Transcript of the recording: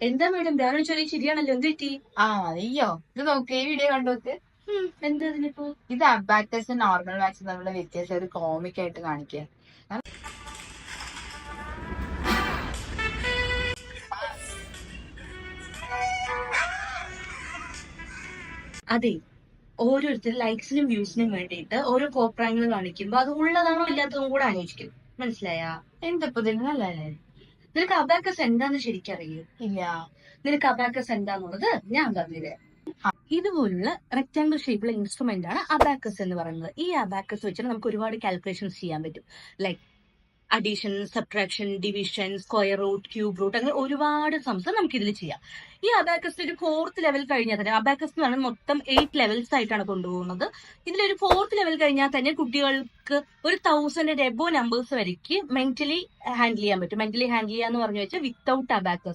എന്താ മാഡം രാവിലെ ചെറിയ ശരിയാണല്ലോ എന്ത് പറ്റി? ആ അയ്യോ ഇത് നോക്ക് ഈ വീഡിയോ കണ്ടു നോക്ക്. എന്താ അതിനിപ്പോ? ഇത് അബാക്കസും നോർമൽ മാത്സും തമ്മിലുള്ള വ്യത്യാസം ഒരു കോമിക് ആയിട്ട് കാണിക്കുക. അതെ, ഓരോരുത്തർ ലൈക്സിനും വ്യൂസിനും വേണ്ടിയിട്ട് ഓരോ കോപ്രായങ്ങൾ കാണിക്കുമ്പോ അത് ഉള്ളതാണോ ഇല്ലാത്തതും കൂടെ അന്വേഷിക്കും. മനസ്സിലായാ? എന്തപ്പോ ഇതിനല്ലേ? നിനക്ക് അബാക്കസ് എന്താന്ന് ശരിക്കറിയൂ? ഇല്ല. നിനക്ക് അബാക്കസ് എന്താന്നുള്ളത് ഞാൻ പറഞ്ഞുതരാം. ഇതുപോലുള്ള റെക്ടാംഗിൾ ഷേപ്പിലുള്ള ഇൻസ്ട്രുമെന്റ് ആണ് അബാക്കസ് എന്ന് പറയുന്നത്. ഈ അബാക്കസ് വെച്ചിട്ട് നമുക്ക് ഒരുപാട് കാൽക്കുലേഷൻസ് ചെയ്യാൻ പറ്റും. Like addition, subtraction, division, square root, cube root, അങ്ങനെ ഒരുപാട് സംസ് നമുക്ക് ഇതിൽ ചെയ്യാം. ഈ അബാക്കസ് ഒരു 4th ലെവൽ കഴിഞ്ഞാൽ തന്നെ, അബാക്കസ് എന്ന് പറഞ്ഞാൽ മൊത്തം 8 ലെവൽസ് ആയിട്ടാണ് കൊണ്ടുപോകുന്നത്. ഇതിലൊരു 4th ലെവൽ കഴിഞ്ഞാൽ തന്നെ കുട്ടികൾക്ക് ഒരു 1000 എബോ നമ്പേഴ്സ് വരയ്ക്ക് മെന്റലി ഹാൻഡിൽ ചെയ്യാൻ പറ്റും. മെന്റലി ഹാൻഡിൽ ചെയ്യാന്ന് പറഞ്ഞു വെച്ചാൽ വിത്തൗട്ട് അബാക്കസ്.